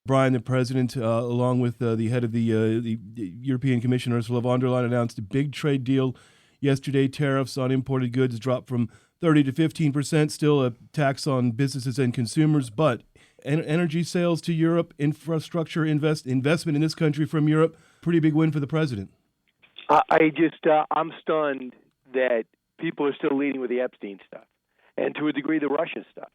Brian, the president, along with the head of the European Commission, Ursula von der Leyen, announced a big trade deal yesterday. Tariffs on imported goods dropped from 30 to 15%, still a tax on businesses and consumers, but energy sales to Europe, infrastructure investment in this country from Europe, pretty big win for the president. I'm stunned that people are still leading with the Epstein stuff, and to a degree the Russia stuff.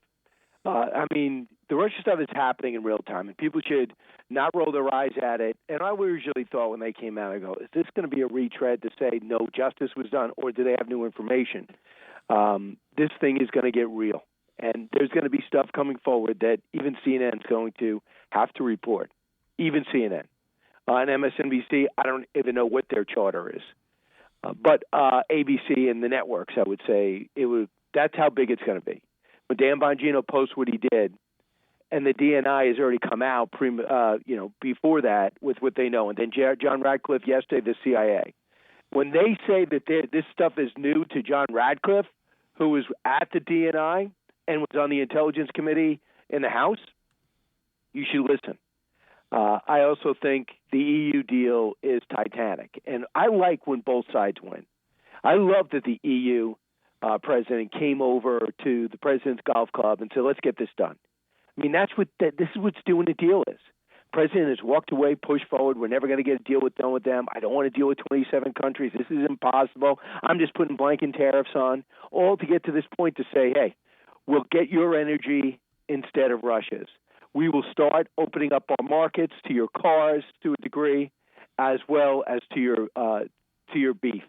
The Russia stuff is happening in real time, and people should not roll their eyes at it. And I originally thought when they came out, I go, is this going to be a retread to say no justice was done, or do they have new information? This thing is going to get real, and there's going to be stuff coming forward that even CNN is going to have to report, even CNN. And MSNBC, I don't even know what their charter is. But ABC and the networks, I would say, that's how big it's going to be. When Dan Bongino posts what he did, and the DNI has already come out before that with what they know, and then John Radcliffe yesterday, the CIA. When they say that this stuff is new to John Radcliffe, who was at the DNI and was on the Intelligence Committee in the House, you should listen. I also think the EU deal is titanic, and I like when both sides win. I love that the EU president came over to the president's golf club and said, let's get this done. I mean, this is what's doing the deal is. President has walked away, pushed forward. We're never going to get a deal done with them. I don't want to deal with 27 countries. This is impossible. I'm just putting blanket tariffs on, all to get to this point to say, hey, we'll get your energy instead of Russia's. We will start opening up our markets to your cars to a degree, as well as to your beef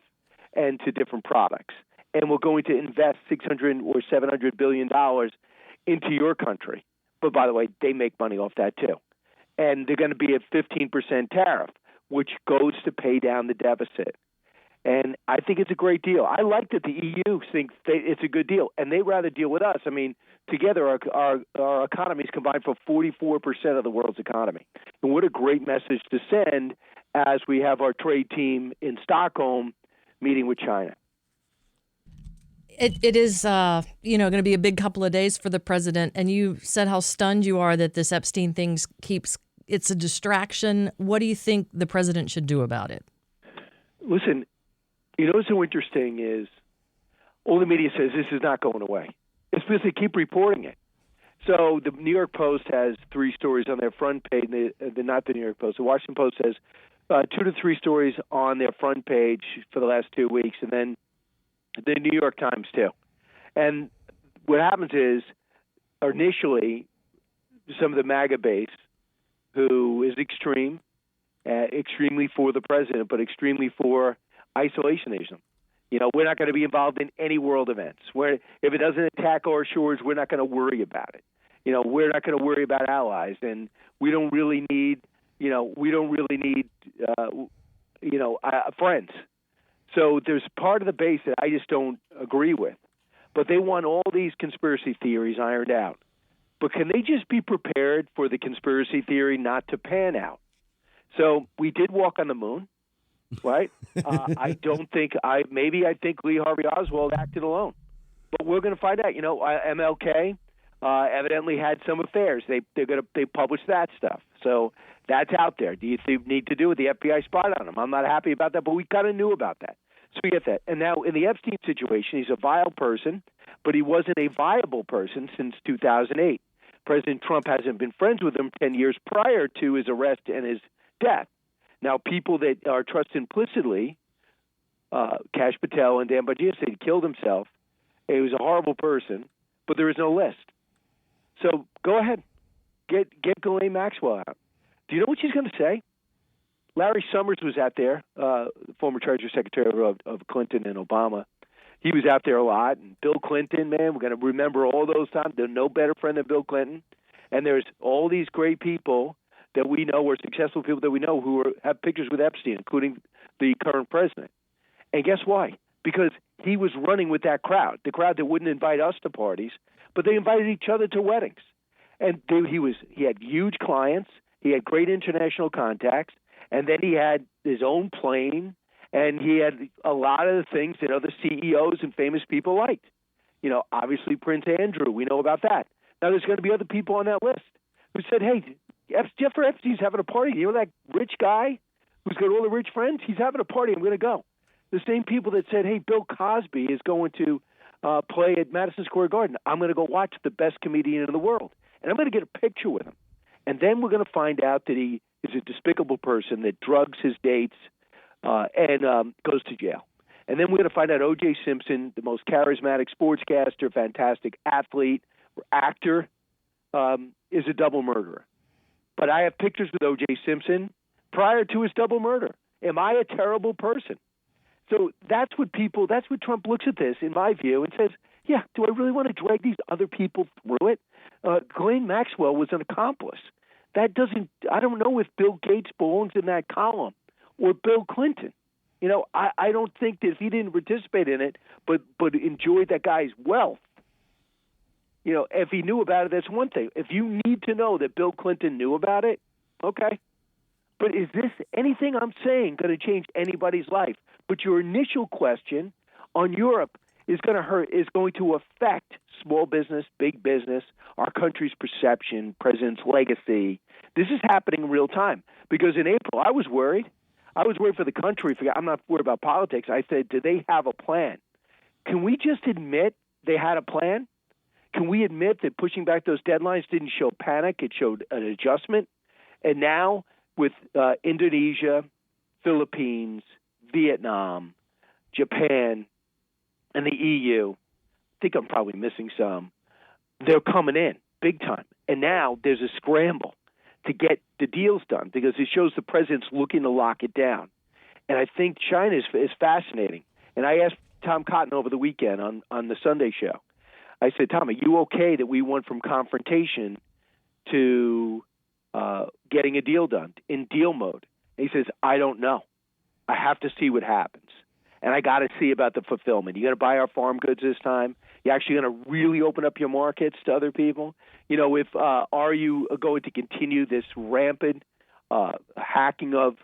and to different products. And we're going to invest $600 or $700 billion into your country. But by the way, they make money off that too. And they're going to be a 15% tariff, which goes to pay down the deficit. And I think it's a great deal. I like that the EU thinks it's a good deal, and they'd rather deal with us. I mean, together our economies combine for 44% of the world's economy. And what a great message to send as we have our trade team in Stockholm meeting with China. It is, going to be a big couple of days for the president. And you said how stunned you are that this Epstein thing it's a distraction. What do you think the president should do about it? Listen, what's so interesting is all the media says this is not going away. It's because they keep reporting it. So the New York Post has 3 stories on their front page. Not the New York Post. The Washington Post has 2 to 3 stories on their front page for the last 2 weeks, and then the New York Times too. And what happens is, initially, some of the MAGA base, who is extremely for the president, but extremely for isolationism. We're not going to be involved in any world events. If it doesn't attack our shores, we're not going to worry about it. We're not going to worry about allies, and we don't really need friends. So there's part of the base that I just don't agree with. But they want all these conspiracy theories ironed out. But can they just be prepared for the conspiracy theory not to pan out? So we did walk on the moon, right? I think Lee Harvey Oswald acted alone. But we're going to find out. MLK evidently had some affairs. They published that stuff. So that's out there. Do you need to do it? The FBI spied on him. I'm not happy about that, but we kind of knew about that. So we get that. And now in the Epstein situation, he's a vile person, but he wasn't a viable person since 2008. President Trump hasn't been friends with him 10 years prior to his arrest and his death. Now, people that are trusted implicitly, Kash Patel and Dan Bongino said he killed himself. He was a horrible person, but there is no list. So go ahead. Get Ghislaine Maxwell out. Do you know what she's going to say? Larry Summers was out there, former Treasury Secretary of Clinton and Obama. He was out there a lot. And Bill Clinton, man, we're going to remember all those times. There's no better friend than Bill Clinton. And there's all these great people that we know, or successful people that we know, who have pictures with Epstein, including the current president. And guess why? Because he was running with that crowd, the crowd that wouldn't invite us to parties, but they invited each other to weddings. And he had huge clients. He had great international contacts. And then he had his own plane, and he had a lot of the things that other CEOs and famous people liked. Obviously Prince Andrew, we know about that. Now there's going to be other people on that list who said, hey, Jeffrey Epstein's having a party. You know that rich guy who's got all the rich friends? He's having a party. I'm going to go. The same people that said, hey, Bill Cosby is going to play at Madison Square Garden. I'm going to go watch the best comedian in the world. And I'm going to get a picture with him. And then we're going to find out that he is a despicable person that drugs his dates and goes to jail. And then we're going to find out O.J. Simpson, the most charismatic sportscaster, fantastic athlete, or actor, is a double murderer. But I have pictures with O.J. Simpson prior to his double murder. Am I a terrible person? So that's what Trump looks at this, in my view, and says, yeah, do I really want to drag these other people through it? Ghislaine Maxwell was an accomplice. I don't know if Bill Gates belongs in that column or Bill Clinton. You know, I don't think that if he didn't participate in it, but enjoyed that guy's wealth, you know, if he knew about it, that's one thing. If you need to know that Bill Clinton knew about it, okay. But is this anything I'm saying going to change anybody's life? But your initial question on Europe is going to affect small business, big business, our country's perception, president's legacy. This is happening in real time. Because in April, I was worried. I was worried for the country. I'm not worried about politics. I said, do they have a plan? Can we just admit they had a plan? Can we admit that pushing back those deadlines didn't show panic? It showed an adjustment. And now with Indonesia, Philippines, Vietnam, Japan, and the EU, I think I'm probably missing some, they're coming in big time. And now there's a scramble to get the deals done because it shows the president's looking to lock it down. And I think China is fascinating. And I asked Tom Cotton over the weekend on the Sunday show, I said, Tom, are you okay that we went from confrontation to getting a deal done in deal mode? And he says, I don't know. I have to see what happens. And I got to see about the fulfillment. You got to buy our farm goods this time. You're actually going to really open up your markets to other people. You know, are you going to continue this rampant hacking of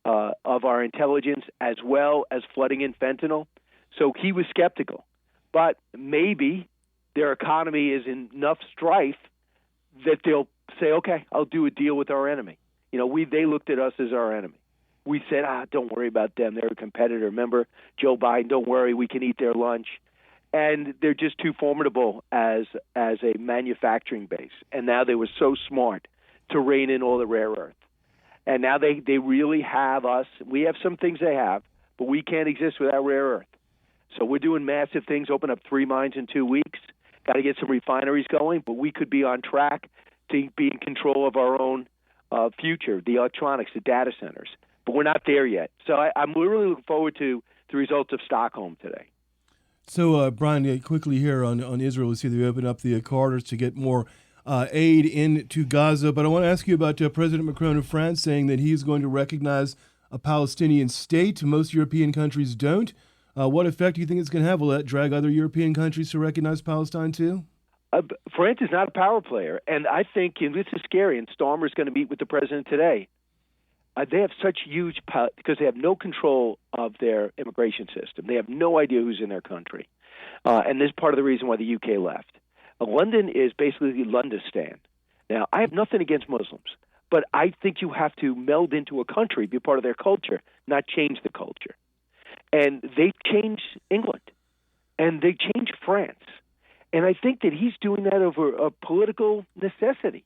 our intelligence as well as flooding in fentanyl? So he was skeptical, but maybe their economy is in enough strife that they'll say, okay, I'll do a deal with our enemy. You know, they looked at us as our enemy. We said, don't worry about them. They're a competitor. Remember, Joe Biden, don't worry, we can eat their lunch. And they're just too formidable as a manufacturing base. And now they were so smart to rein in all the rare earth. And now they really have us. We have some things they have, but we can't exist without rare earth. So we're doing massive things, open up 3 mines in 2 weeks, got to get some refineries going, but we could be on track to be in control of our own future, the electronics, the data centers. But we're not there yet. So I'm really looking forward to the results of Stockholm today. So, Brian, quickly here on Israel, we see they open up the corridors to get more aid into Gaza. But I want to ask you about President Macron of France saying that he's going to recognize a Palestinian state. Most European countries don't. What effect do you think it's going to have? Will that drag other European countries to recognize Palestine too? France is not a power player. And I think, and this is scary, and Starmer's going to meet with the president today. They have such huge because they have no control of their immigration system. They have no idea who's in their country. And this is part of the reason why the UK left. London is basically the Londistan. Now, I have nothing against Muslims, but I think you have to meld into a country, be part of their culture, not change the culture. And they changed England, and they changed France. And I think that he's doing that over a political necessity.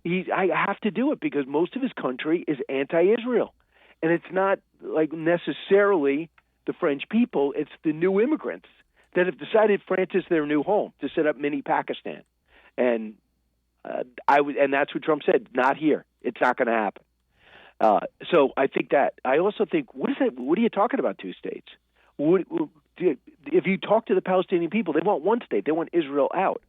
I have to do it because most of his country is anti-Israel. And it's not like necessarily the French people, it's the new immigrants that have decided France is their new home to set up mini Pakistan. And and that's what Trump said, not here. It's not going to happen. So I think that. I also think, what is that? What are you talking about, 2 states? If you talk to the Palestinian people, they want 1 state. They want Israel out.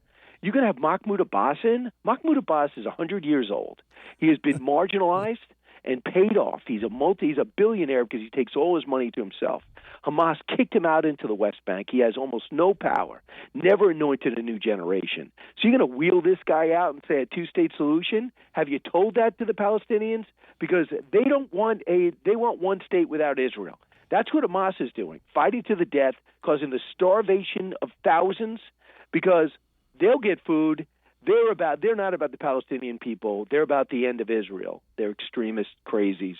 You're going to have Mahmoud Abbas in. Mahmoud Abbas is 100 years old. He has been marginalized and paid off. He's a billionaire because he takes all his money to himself. Hamas kicked him out into the West Bank. He has almost no power, never anointed a new generation. So you're going to wheel this guy out and say a 2-state solution? Have you told that to the Palestinians? Because they want 1 state without Israel. That's what Hamas is doing, fighting to the death, causing the starvation of thousands because they'll get food, they're not about the Palestinian people. They're about the end of Israel. They're extremist crazies.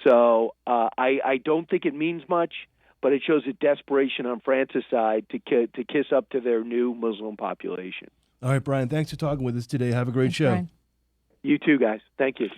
So I don't think it means much, but it shows a desperation on France's side to kiss up to their new Muslim population. All right, Brian, thanks for talking with us today. Have a great Thanks, show. Brian. You too, guys. Thank you.